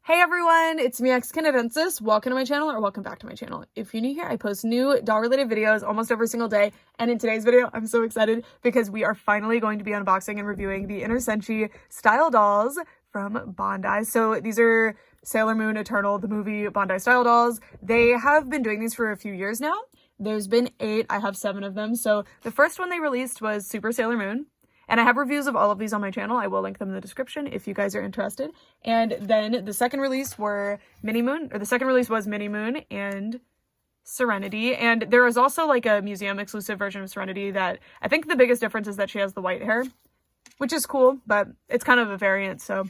Hey everyone, it's me, Canadensis. Welcome to my channel, or welcome back to my channel. If you're new here, I post new doll-related videos almost every single day, and in today's video, I'm so excited because we are finally going to be unboxing and reviewing the SENSHI style dolls from Bandai. So these are Sailor Moon Eternal, the movie Bandai style dolls. They have been doing these for a few years now. There's been 8, I have 7 of them. So the first one they released was Super Sailor Moon. And I have reviews of all of these on my channel. I will link them in the description if you guys are interested. And then the second release was Mini Moon and Serenity. And there is also like a museum exclusive version of Serenity that I think the biggest difference is that she has the white hair, which is cool, but it's kind of a variant, so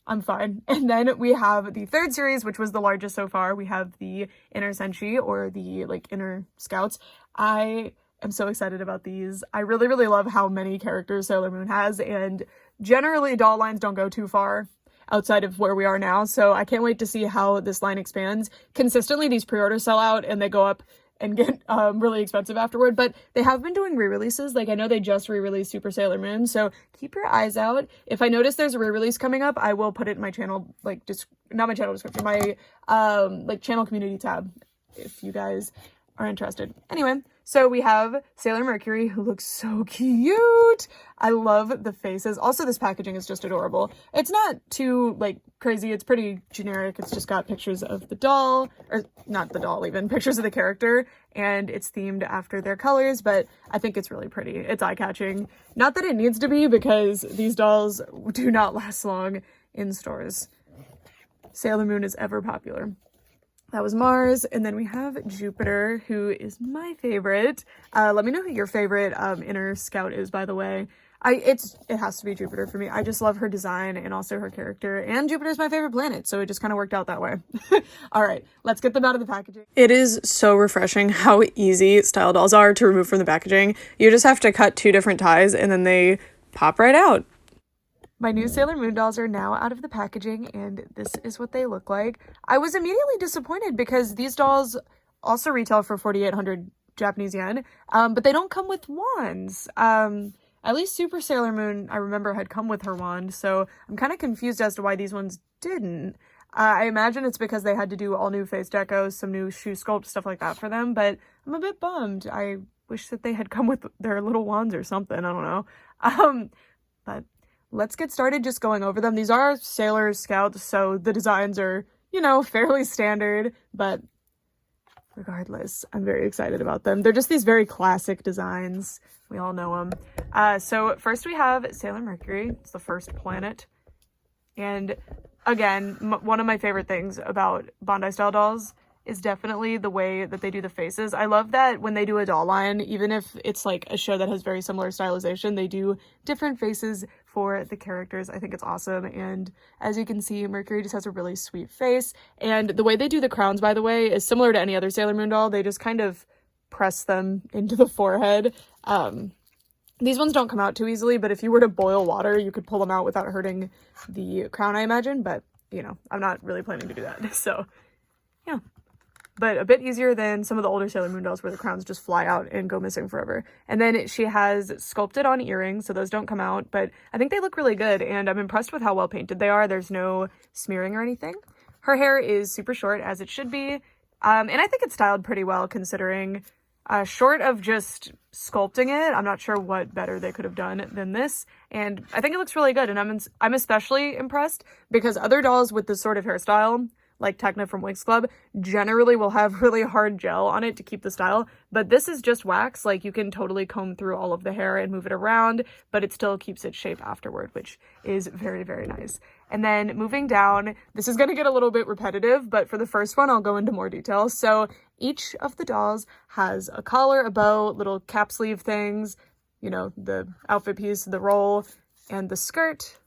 I'm fine. And then we have the third series, which was the largest so far. We have the Inner Senshi, or the like Inner Scouts. I'm so excited about these. I really, really love how many characters Sailor Moon has, and generally doll lines don't go too far outside of where we are now, so I can't wait to see how this line expands. Consistently, these pre-orders sell out, and they go up and get really expensive afterward, but they have been doing re-releases. Like, I know they just re-released Super Sailor Moon, so keep your eyes out. If I notice there's a re-release coming up, I will put it in my channel, like, just not my channel description, my like channel community tab, if you guys are interested. Anyway, so we have Sailor Mercury, who looks so cute. I love the faces. Also, this packaging is just adorable. It's not too, like, crazy. It's pretty generic. It's just got pictures of the doll, or not the doll even, pictures of the character, and it's themed after their colors, but I think it's really pretty. It's eye-catching. Not that it needs to be, because these dolls do not last long in stores. Sailor Moon is ever popular. That was Mars, and then we have Jupiter, who is my favorite. Let me know who your favorite Inner Scout is, by the way. It has to be Jupiter for me. I just love her design and also her character, and Jupiter's my favorite planet, so it just kind of worked out that way. All right, let's get them out of the packaging. It is so refreshing how easy style dolls are to remove from the packaging. You just have to cut 2 different ties, and then they pop right out. My new Sailor Moon dolls are now out of the packaging, and this is what they look like. I was immediately disappointed because these dolls also retail for 4,800 Japanese yen, but they don't come with wands. At least Super Sailor Moon, I remember, had come with her wand, so I'm kind of confused as to why these ones didn't. I imagine it's because they had to do all new face decos, some new shoe sculpt, stuff like that for them, but I'm a bit bummed. I wish that they had come with their little wands or something, I don't know. But let's get started just going over them. These are Sailor Scouts, so the designs are, you know, fairly standard, but regardless, I'm very excited about them. They're just these very classic designs. We all know them. So first we have Sailor Mercury. It's the first planet. And again, one of my favorite things about Bandai style dolls is definitely the way that they do the faces. I love that when they do a doll line, even if it's like a show that has very similar stylization, they do different faces for the characters. I think it's awesome. And as you can see, Mercury just has a really sweet face. And the way they do the crowns, by the way, is similar to any other Sailor Moon doll. They just kind of press them into the forehead. These ones don't come out too easily, but if you were to boil water, you could pull them out without hurting the crown, I imagine. But, you know, I'm not really planning to do that. So, yeah. But a bit easier than some of the older Sailor Moon dolls where the crowns just fly out and go missing forever. And then she has sculpted on earrings, so those don't come out, but I think they look really good, and I'm impressed with how well painted they are. There's no smearing or anything. Her hair is super short, as it should be, and I think it's styled pretty well considering, short of just sculpting it, I'm not sure what better they could have done than this, and I think it looks really good, and I'm especially impressed because other dolls with this sort of hairstyle, like Techna from Wigs Club, generally will have really hard gel on it to keep the style, but this is just wax. Like, you can totally comb through all of the hair and move it around, but it still keeps its shape afterward, which is very, very nice. And then moving down, this is going to get a little bit repetitive, but for the first one, I'll go into more detail. So each of the dolls has a collar, a bow, little cap sleeve things, you know, the outfit piece, the roll, and the skirt,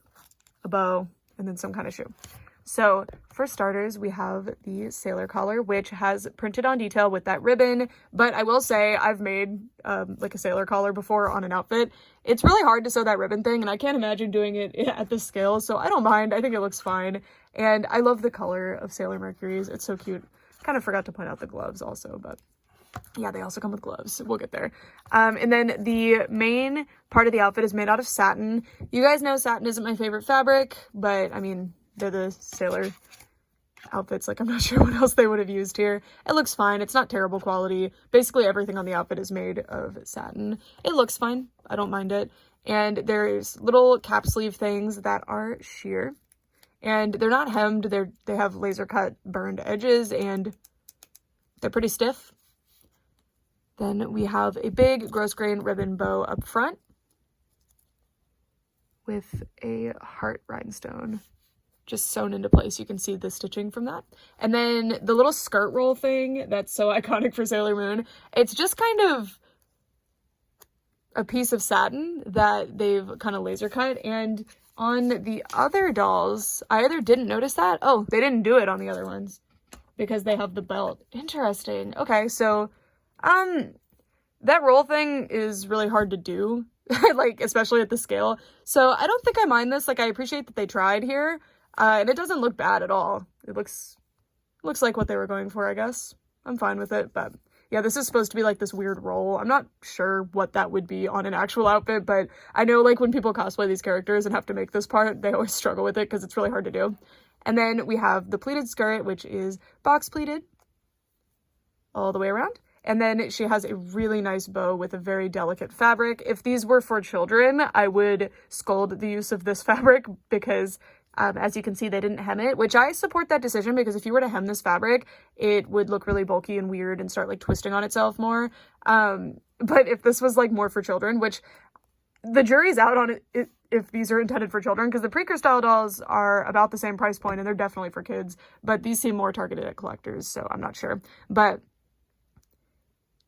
a bow, and then some kind of shoe. So for starters, we have the sailor collar, which has printed on detail with that ribbon, but I will say I've made like a sailor collar before on an outfit. It's really hard to sew that ribbon thing, and I can't imagine doing it at this scale, so I don't mind. I think it looks fine, and I love the color of Sailor Mercury's. It's so cute. Kind of forgot to point out the gloves also, but yeah, they also come with gloves. We'll get there. And then the main part of the outfit is made out of satin. You guys know satin isn't my favorite fabric, but I mean, they're the Sailor outfits. Like, I'm not sure what else they would have used here. It looks fine. It's not terrible quality. Basically, everything on the outfit is made of satin. It looks fine. I don't mind it. And there's little cap sleeve things that are sheer. And they're not hemmed. They have laser cut burned edges, and they're pretty stiff. Then we have a big gross grain ribbon bow up front with a heart rhinestone just sewn into place. You can see the stitching from that. And then the little skirt roll thing that's so iconic for Sailor Moon, it's just kind of a piece of satin that they've kind of laser cut. And on the other dolls, I either didn't notice that. Oh, they didn't do it on the other ones because they have the belt. Interesting. Okay, so that roll thing is really hard to do, like, especially at the scale. So I don't think I mind this. Like, I appreciate that they tried here. And it doesn't look bad at all. It looks like what they were going for, I guess. I'm fine with it, but yeah, this is supposed to be like this weird roll. I'm not sure what that would be on an actual outfit, but I know, like, when people cosplay these characters and have to make this part, they always struggle with it because it's really hard to do. And then we have the pleated skirt, which is box pleated all the way around. And then she has a really nice bow with a very delicate fabric. If these were for children, I would scold the use of this fabric because as you can see, they didn't hem it, which I support that decision because if you were to hem this fabric, it would look really bulky and weird and start, like, twisting on itself more. But if this was, like, more for children, which the jury's out on it if these are intended for children, because the pre-orders style dolls are about the same price point and they're definitely for kids, but these seem more targeted at collectors, so I'm not sure. But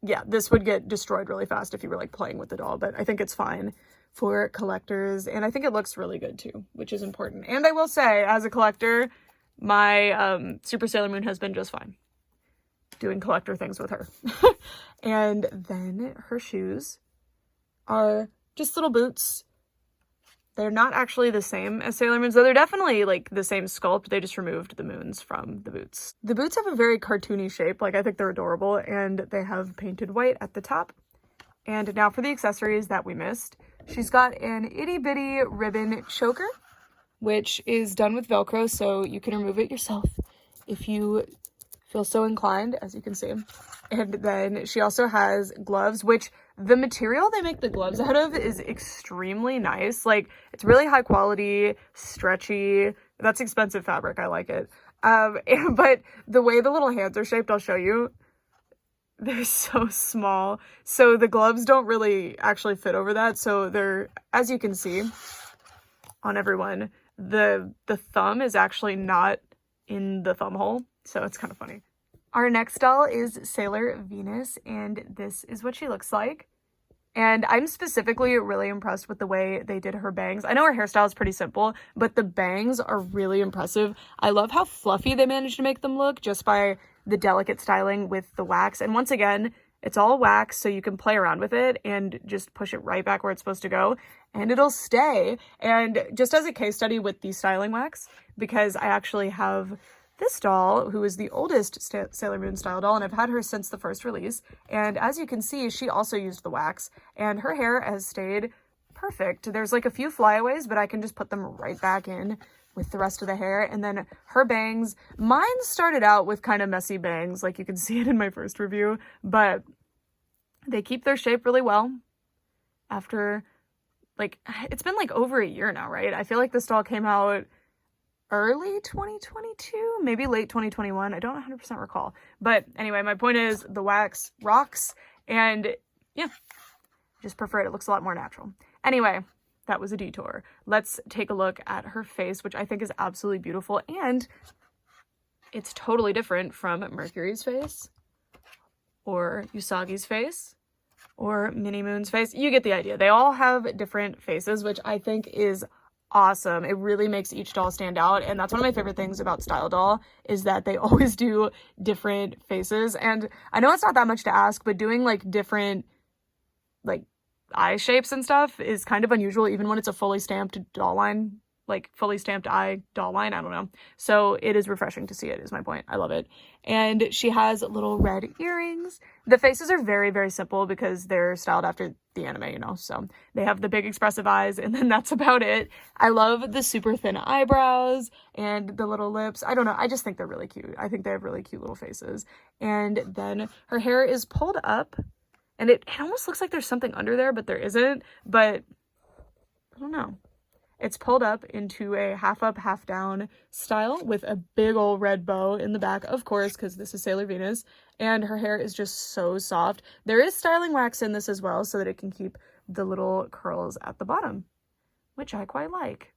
yeah, this would get destroyed really fast if you were, like, playing with the doll, but I think it's fine for collectors, and I think it looks really good too, which is important. And I will say, as a collector, my Super Sailor Moon has been just fine doing collector things with her. And then her shoes are just little boots. They're not actually the same as Sailor Moon's, though they're definitely, like, the same sculpt. They just removed the moons from the boots. The boots have a very cartoony shape. Like, I think they're adorable, and they have painted white at the top. And now for the accessories that we missed. She's got an itty-bitty ribbon choker, which is done with Velcro, so you can remove it yourself if you feel so inclined, as you can see. And then she also has gloves, which the material they make the gloves out of is extremely nice. Like, it's really high quality, stretchy. That's expensive fabric. I like it. But the way the little hands are shaped, I'll show you. They're so small, so the gloves don't really actually fit over that. So they're, as you can see on everyone, the thumb is actually not in the thumb hole, so it's kind of funny. Our next doll is Sailor Venus, and this is what she looks like. And I'm specifically really impressed with the way they did her bangs. I know her hairstyle is pretty simple, but the bangs are really impressive. I love how fluffy they managed to make them look just by the delicate styling with the wax. And once again, it's all wax, so you can play around with it and just push it right back where it's supposed to go, and it'll stay. And just as a case study with the styling wax, because I actually have this doll, who is the oldest Sailor Moon Styledoll, and I've had her since the first release, and as you can see, she also used the wax, and her hair has stayed perfect. There's, like, a few flyaways, but I can just put them right back in with the rest of the hair. And then her bangs, mine started out with kind of messy bangs, like you can see it in my first review, but they keep their shape really well after, like, it's been like over a year now, right? I feel like this doll came out early 2022, maybe late 2021. I don't 100% recall. But anyway, my point is the wax rocks, and yeah, just prefer it. It looks a lot more natural. Anyway, that was a detour. Let's take a look at her face, which I think is absolutely beautiful, and it's totally different from Mercury's face, or Usagi's face, or Minnie Moon's face. You get the idea. They all have different faces, which I think is awesome. It really makes each doll stand out, and that's one of my favorite things about Styledoll, is that they always do different faces. And I know it's not that much to ask, but doing, like, different, like, eye shapes and stuff is kind of unusual, even when it's a fully stamped doll line, like fully stamped eye doll line. I don't know. So it is refreshing to see it, is my point. I love it. And she has little red earrings. The faces are very, very simple because they're styled after the anime, you know, so they have the big expressive eyes, and then that's about it. I love the super thin eyebrows and the little lips. I don't know. I just think they're really cute. I think they have really cute little faces. And then her hair is pulled up, and it almost looks like there's something under there, but there isn't. But I don't know. It's pulled up into a half up, half down style with a big old red bow in the back, of course, because this is Sailor Venus, and her hair is just so soft. There is styling wax in this as well so that it can keep the little curls at the bottom, which I quite like.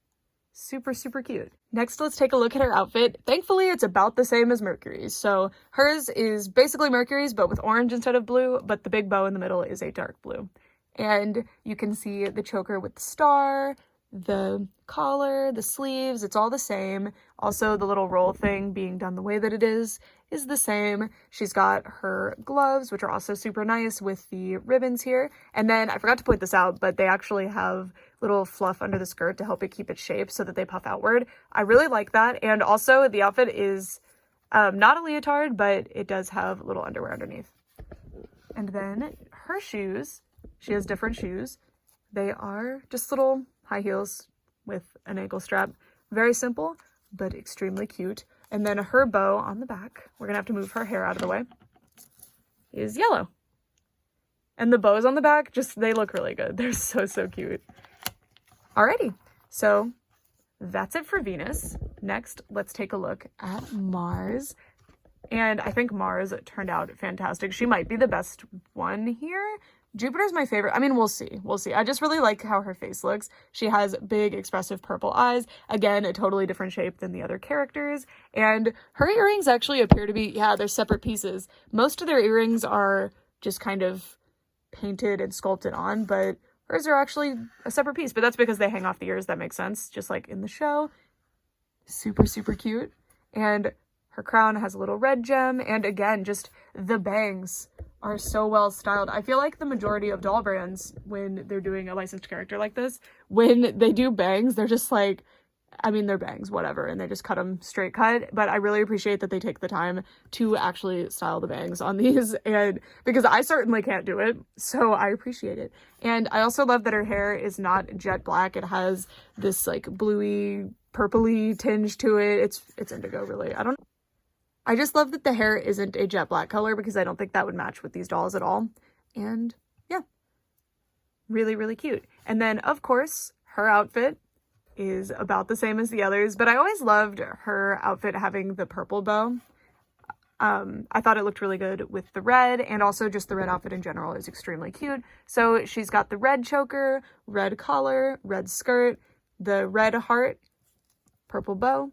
Super, super cute. Next, let's take a look at her outfit. Thankfully, it's about the same as Mercury's. So hers is basically Mercury's, but with orange instead of blue, but the big bow in the middle is a dark blue. And you can see the choker with the star, the collar, the sleeves, it's all the same. Also, the little roll thing being done the way that it is the same. She's got her gloves, which are also super nice with the ribbons here. And then I forgot to point this out, but they actually have little fluff under the skirt to help it keep its shape so that they puff outward. I really like that. And also the outfit is not a leotard, but it does have little underwear underneath. And then her shoes, she has different shoes. They are just little high heels with an ankle strap. Very simple, but extremely cute. And then her bow on the back, we're gonna have to move her hair out of the way, is yellow. And the bows on the back, just, they look really good. They're so, so cute. Alrighty, so that's it for Venus. Next, let's take a look at Mars. And I think Mars turned out fantastic. She might be the best one here. Jupiter's my favorite. I mean, we'll see. We'll see. I just really like how her face looks. She has big, expressive purple eyes. Again, a totally different shape than the other characters. And her earrings actually appear to be, yeah, they're separate pieces. Most of their earrings are just kind of painted and sculpted on, but hers are actually a separate piece. But that's because they hang off the ears. That makes sense, just like in the show. Super, super cute. And her crown has a little red gem. And again, just the bangs are so well styled. I feel like the majority of doll brands, when they're doing a licensed character like this, when they do bangs, they're just like, I mean, they're bangs, whatever, and they just cut them straight cut. But I really appreciate that they take the time to actually style the bangs on these, and because I certainly can't do it, so I appreciate it. And I also love that her hair is not jet black. It has this like bluey, purpley tinge to it. It's indigo, really. I just love that the hair isn't a jet black color because I don't think that would match with these dolls at all. And yeah, really, really cute. And then, of course, her outfit is about the same as the others, but I always loved her outfit having the purple bow. I thought it looked really good with the red, and also just the red outfit in general is extremely cute. So she's got the red choker, red collar, red skirt, the red heart, purple bow.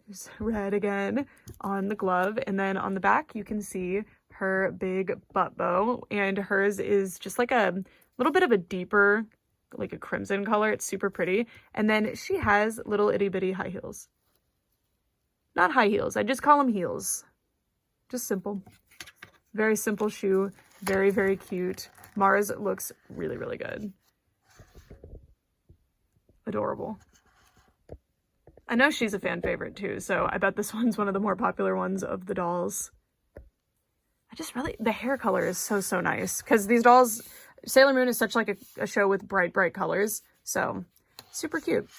There's red again on the glove, and then on the back you can see her big butt bow, and hers is just like a little bit of a deeper, like a crimson color. It's super pretty. And then she has little itty bitty high heels. Not high heels, I just call them heels. Just simple. Very simple shoe. Very, very cute. Mars looks really, really good. Adorable. I know she's a fan favorite too, so I bet this one's one of the more popular ones of the dolls. The hair color is so, so nice, because these dolls, Sailor Moon is such like a show with bright, bright colors, so super cute.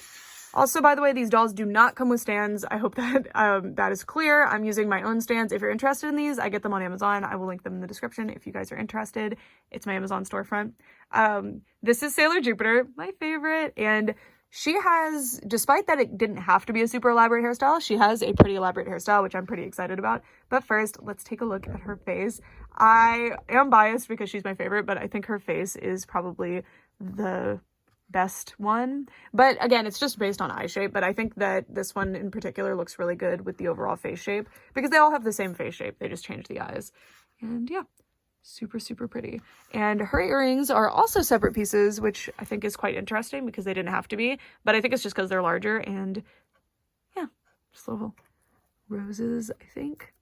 Also, by the way, these dolls do not come with stands. I hope that that is clear. I'm using my own stands. If you're interested in these, I get them on Amazon. I will link them in the description if you guys are interested. It's my Amazon storefront. This is Sailor Jupiter, my favorite, and she has, despite that it didn't have to be a super elaborate hairstyle, she has a pretty elaborate hairstyle, which I'm pretty excited about. But first, let's take a look at her face. I am biased because she's my favorite, but I think her face is probably the best one. But again, it's just based on eye shape, but I think that this one in particular looks really good with the overall face shape, because they all have the same face shape. They just changed the eyes. And yeah. Super, super pretty. And her earrings are also separate pieces, which I think is quite interesting because they didn't have to be, but I think it's just because they're larger, and yeah, just little roses, I think.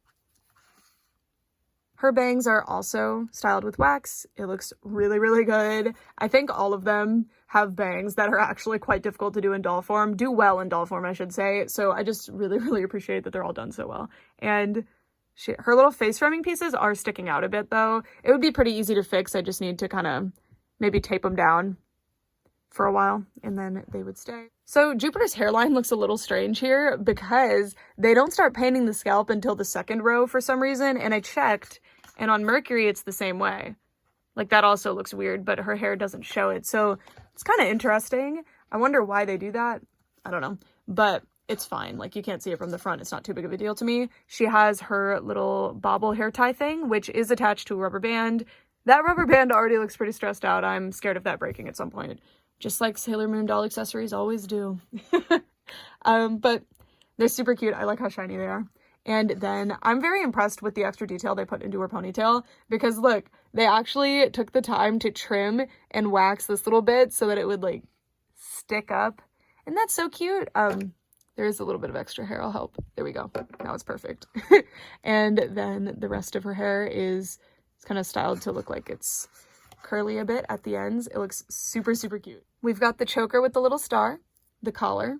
Her bangs are also styled with wax. It looks really, really good. I think all of them have bangs that are actually quite difficult to do in doll form. Do well in doll form, I should say. So I just really, really appreciate that they're all done so well. And her little face framing pieces are sticking out a bit, though. It would be pretty easy to fix. I just need to kind of maybe tape them down for a while, and then they would stay. So Jupiter's hairline looks a little strange here because they don't start painting the scalp until the second row for some reason, and I checked, and on Mercury it's the same way. Like, that also looks weird, but her hair doesn't show it, so it's kind of interesting. I wonder why they do that. I don't know, but it's fine. Like, you can't see it from the front. It's not too big of a deal to me. She has her little bobble hair tie thing, which is attached to a rubber band. That rubber band already looks pretty stressed out. I'm scared of that breaking at some point. Just like Sailor Moon doll accessories always do. But they're super cute. I like how shiny they are. And then I'm very impressed with the extra detail they put into her ponytail, because look, they actually took the time to trim and wax this little bit so that it would like stick up. And that's so cute. There is a little bit of extra hair. I'll help. There we go. Now it's perfect. And then the rest of her hair is kind of styled to look like it's curly a bit at the ends. It looks super, super cute. We've got the choker with the little star, the collar.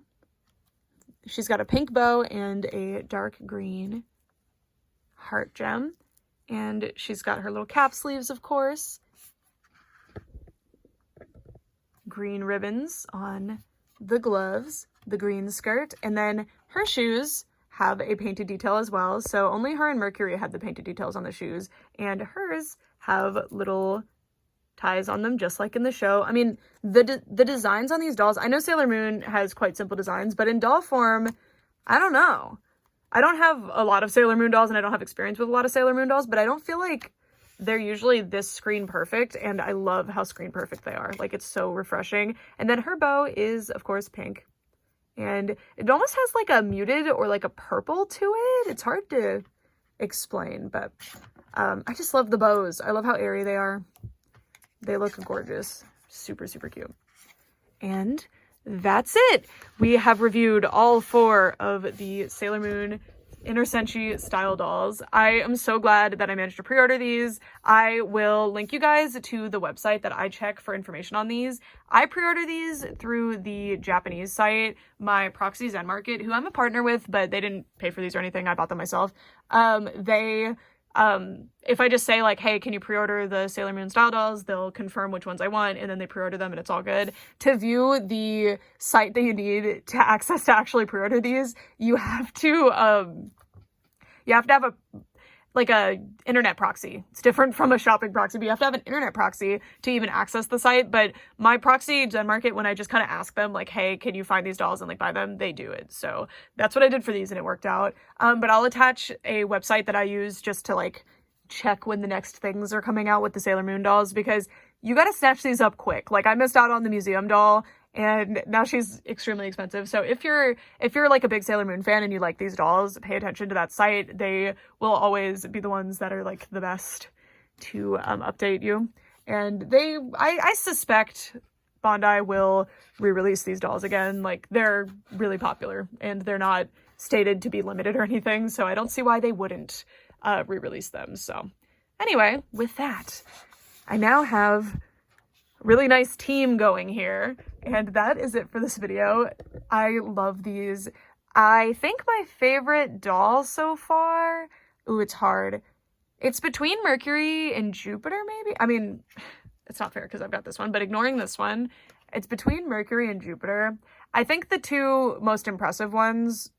She's got a pink bow and a dark green heart gem. And she's got her little cap sleeves, of course. Green ribbons on the gloves, the green skirt, and then her shoes have a painted detail as well. So only her and Mercury had the painted details on the shoes, and hers have little ties on them, just like in the show. I mean, the designs on these dolls, I know Sailor Moon has quite simple designs, but in doll form, I don't know. I don't have a lot of Sailor Moon dolls, and I don't have experience with a lot of Sailor Moon dolls, but I don't feel like they're usually this screen perfect, and I love how screen perfect they are. Like, it's so refreshing. And then her bow is, of course, pink. And it almost has like a muted or like a purple to it. It's hard to explain, but I just love the bows. I love how airy they are. They look gorgeous. Super, super cute. And that's it. We have reviewed all 4 of the Sailor Moon SENSHI style dolls. I am so glad that I managed to pre-order these. I will link you guys to the website that I check for information on these. I pre-order these through the Japanese site, my Proxy Zen Market, who I'm a partner with, but they didn't pay for these or anything. I bought them myself. If I just say like, hey, can you pre-order the Sailor Moon style dolls, they'll confirm which ones I want, and then they pre-order them, and it's all good. To view the site that you need to access to actually pre-order these, you have to have a internet proxy. It's different from a shopping proxy, but you have to have an internet proxy to even access the site. But my Proxy Zen Market, when I just kind of ask them like, hey, can you find these dolls and like buy them, they do it. So that's what I did for these, and it worked out. But I'll attach a website that I use just to like check when the next things are coming out with the Sailor Moon dolls, because you got to snatch these up quick. Like, I missed out on the museum doll, and now she's extremely expensive. So if you're like a big Sailor Moon fan and you like these dolls, pay attention to that site. They will always be the ones that are like the best to update you. And I suspect Bandai will re-release these dolls again. Like, they're really popular, and they're not stated to be limited or anything, so I don't see why they wouldn't re-release them. So anyway, with that, I now have really nice team going here, and that is it for this video. I love these. I think my favorite doll so far, ooh, it's hard. It's between Mercury and Jupiter, maybe? I mean, it's not fair because I've got this one, but ignoring this one, it's between Mercury and Jupiter. I think the 2 most impressive ones,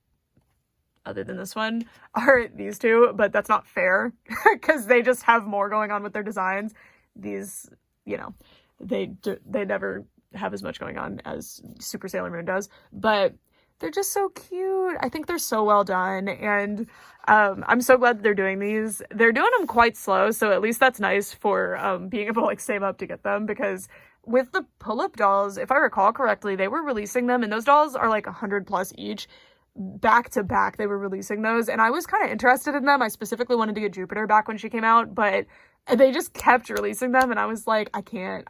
other than this one, are these 2, but that's not fair because they just have more going on with their designs. These, you know, they never have as much going on as Super Sailor Moon does, but they're just so cute. I think they're so well done, and I'm so glad that they're doing these. They're doing them quite slow, so at least that's nice for being able to like save up to get them, because with the pull-up dolls, if I recall correctly, they were releasing them, and those dolls are like 100 plus each. Back to back, they were releasing those, and I was kind of interested in them. I specifically wanted to get Jupiter back when she came out, but And they just kept releasing them, and I was like, I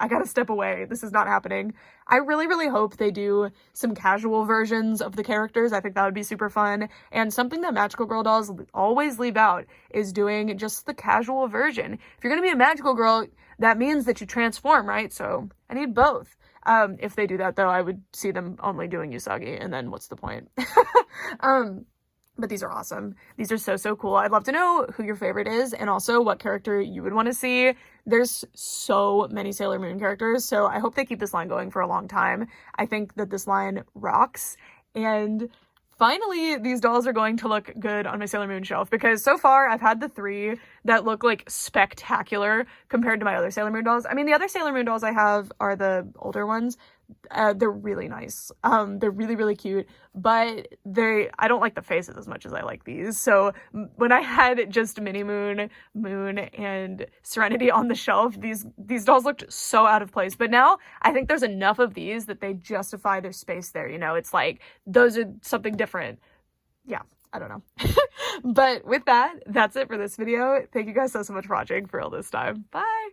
gotta step away. This is not happening. I really, really hope they do some casual versions of the characters. I think that would be super fun. And something that Magical Girl dolls always leave out is doing just the casual version. If you're gonna be a Magical Girl, that means that you transform, right? So I need both. If they do that, though, I would see them only doing Usagi, and then what's the point? But these are awesome. These are so, so cool. I'd love to know who your favorite is and also what character you would want to see. There's so many Sailor Moon characters, so I hope they keep this line going for a long time. I think that this line rocks. And finally, these dolls are going to look good on my Sailor Moon shelf, because so far I've had the 3 that look like spectacular compared to my other Sailor Moon dolls. I mean, the other Sailor Moon dolls I have are the older ones. They're really nice. They're really, really cute, but I don't like the faces as much as I like these. So when I had just Mini Moon, Moon, and Serenity on the shelf, these dolls looked so out of place. But now I think there's enough of these that they justify their space there. You know, it's like those are something different. Yeah, I don't know. But with that, that's it for this video. Thank you guys so much for watching for all this time. Bye!